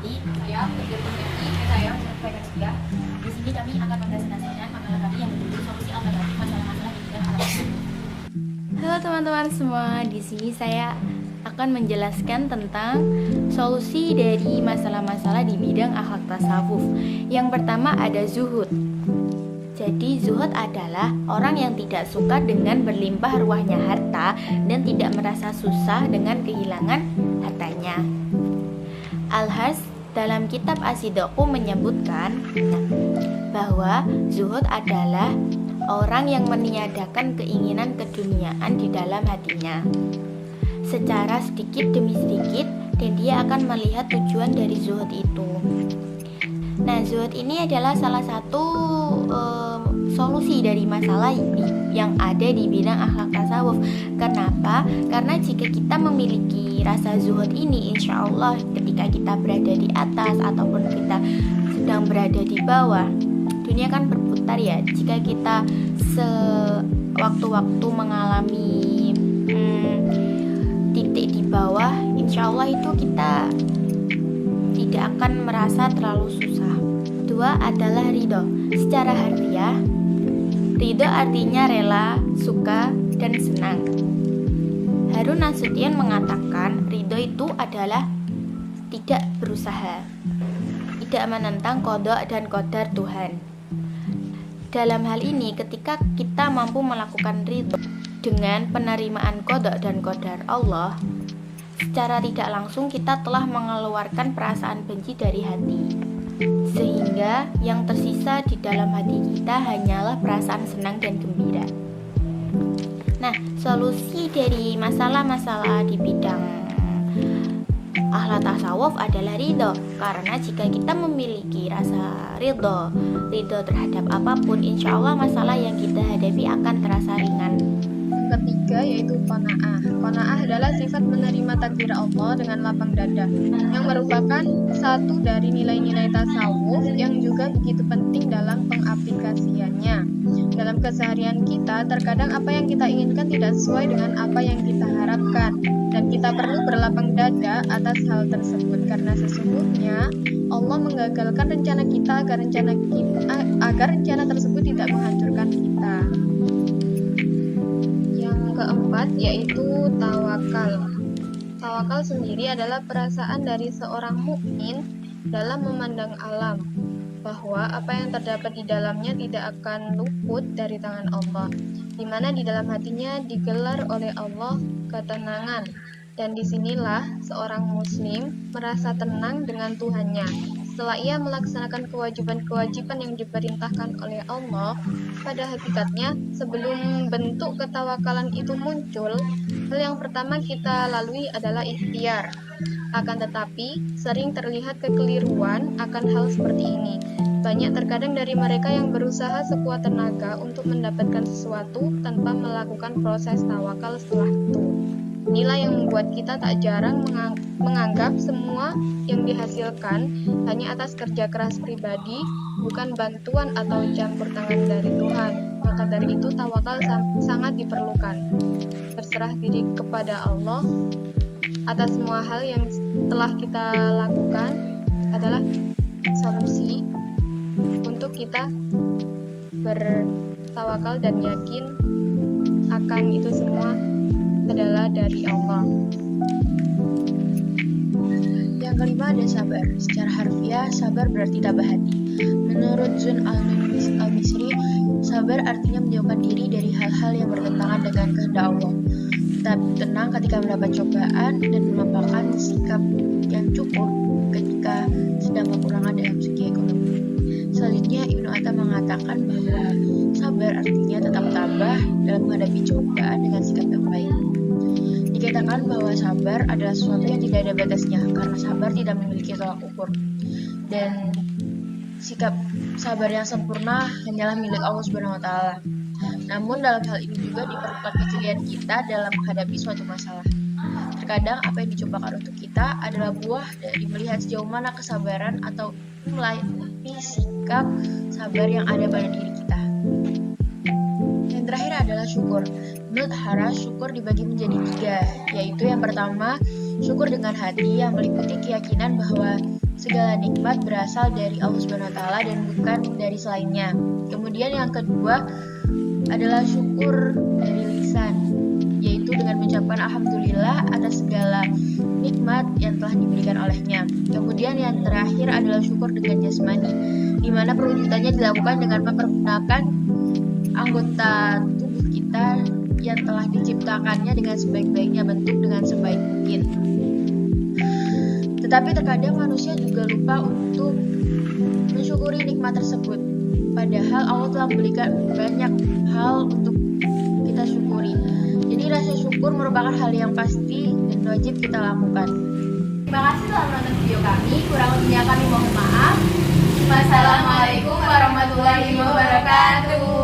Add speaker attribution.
Speaker 1: wabarakatuh. Saya Putri Kurniati, saya sampaikan juga. Di sini kami akan mempresentasikan makalah kami yang berjudul solusi alternatif masalah-masalah di bidang alam.
Speaker 2: Halo teman-teman semua, di sini saya akan menjelaskan tentang solusi dari masalah-masalah di bidang akhlak tasawuf. Yang pertama ada zuhud. Jadi zuhud adalah orang yang tidak suka dengan berlimpah ruahnya harta dan tidak merasa susah dengan kehilangan hartanya. Al-Has dalam kitab As-Sidqu menyebutkan bahwa zuhud adalah orang yang meniadakan keinginan keduniaan di dalam hatinya secara sedikit demi sedikit, dan dia akan melihat tujuan dari zuhud itu. Nah, zuhud ini adalah salah satu solusi dari masalah yang ada di bidang akhlak tasawuf. Kenapa? Karena jika kita memiliki rasa zuhud ini, insya Allah ketika kita berada di atas ataupun kita sedang berada di bawah, dunia kan berputar ya. Jika kita sewaktu-waktu mengalami titik di bawah, insya Allah itu kita tidak akan merasa terlalu susah. Dua adalah ridho. Secara harfiah, ridho artinya rela, suka, dan senang. Harun Nasution mengatakan ridho itu adalah tidak berusaha, tidak menentang qada dan qadar Tuhan. Dalam hal ini, ketika kita mampu melakukan ridho dengan penerimaan qada dan qadar Allah, secara tidak langsung kita telah mengeluarkan perasaan benci dari hati, sehingga yang tersisa di dalam hati kita hanyalah perasaan senang dan gembira. Nah, solusi dari masalah-masalah di bidang akhlak tasawuf adalah ridho. Karena jika kita memiliki rasa ridho terhadap apapun, insya Allah masalah yang kita hadapi akan terasa ringan.
Speaker 3: Ketiga yaitu qanaah. Qanaah adalah sifat menerima takdir Allah dengan lapang dada, yang merupakan satu dari nilai-nilai tasawuf yang juga begitu penting dalam pengaplikasiannya. Dalam keseharian kita, terkadang apa yang kita inginkan tidak sesuai dengan apa yang kita harapkan, dan kita perlu berlapang dada atas hal tersebut, karena sesungguhnya Allah menggagalkan rencana kita agar rencana tersebut tidak menghancurkan kita. Keempat yaitu tawakal. Tawakal sendiri adalah perasaan dari seorang mukmin dalam memandang alam, bahwa apa yang terdapat di dalamnya tidak akan luput dari tangan Allah, di mana di dalam hatinya digelar oleh Allah ketenangan, dan disinilah seorang muslim merasa tenang dengan Tuhannya. Setelah ia melaksanakan kewajiban-kewajiban yang diperintahkan oleh Allah, pada hakikatnya sebelum bentuk ketawakalan itu muncul, hal yang pertama kita lalui adalah ikhtiar. Akan tetapi, sering terlihat kekeliruan akan hal seperti ini. Banyak terkadang dari mereka yang berusaha sekuat tenaga untuk mendapatkan sesuatu tanpa melakukan proses tawakal setelah itu. Inilah yang membuat kita tak jarang menganggap semua yang dihasilkan hanya atas kerja keras pribadi, bukan bantuan atau campur tangan dari Tuhan. Maka dari itu tawakal sangat diperlukan. Berserah diri kepada Allah atas semua hal yang telah kita lakukan adalah solusi untuk kita bertawakal dan yakin akan itu semua adalah dari Allah.
Speaker 4: Yang kelima ada sabar. Secara harfiah, sabar berarti tabah hati. Menurut Zun al-Misri, sabar artinya menjauhkan diri dari hal-hal yang bertentangan dengan kehendak Allah. Tetap tenang ketika mendapat cobaan dan menampakkan sikap yang cukup ketika sedang kekurangan dalam segi ekonomi. Selanjutnya, Ibnu Atta mengatakan bahwa sabar artinya tetap tabah dalam menghadapi cobaan dengan sikap yang baik. Dikatakan bahwa sabar adalah sesuatu yang tidak ada batasnya, karena sabar tidak memiliki tolak ukur, dan sikap sabar yang sempurna hanyalah milik Allah Subhanahu wa Ta'ala. Namun dalam hal ini juga diperlukan kejelian kita dalam menghadapi suatu masalah. Terkadang apa yang dicobakan untuk kita adalah buah dari melihat sejauh mana kesabaran atau melalui sikap sabar yang ada pada diri kita. Yang terakhir adalah syukur. Menurut Haras, syukur dibagi menjadi 3, yaitu yang pertama, syukur dengan hati yang meliputi keyakinan bahwa segala nikmat berasal dari Allah Subhanahu wa taala dan bukan dari selainnya. Kemudian yang kedua adalah syukur dari lisan, yaitu dengan mengucapkan alhamdulillah atas segala nikmat yang telah diberikan olehnya. Kemudian yang terakhir adalah syukur dengan jasmani, di mana perwujudannya dilakukan dengan mempergunakan anggota tubuh kita yang telah diciptakannya dengan sebaik-baiknya bentuk dengan sebaik mungkin. Tetapi terkadang manusia juga lupa untuk mensyukuri nikmat tersebut. Padahal Allah telah memberikan banyak hal untuk kita syukuri. Jadi rasa syukur merupakan hal yang pasti dan wajib kita lakukan.
Speaker 2: Terima kasih telah menonton video kami. Kurang lebihnya kami mohon maaf. Wassalamualaikum warahmatullahi wabarakatuh.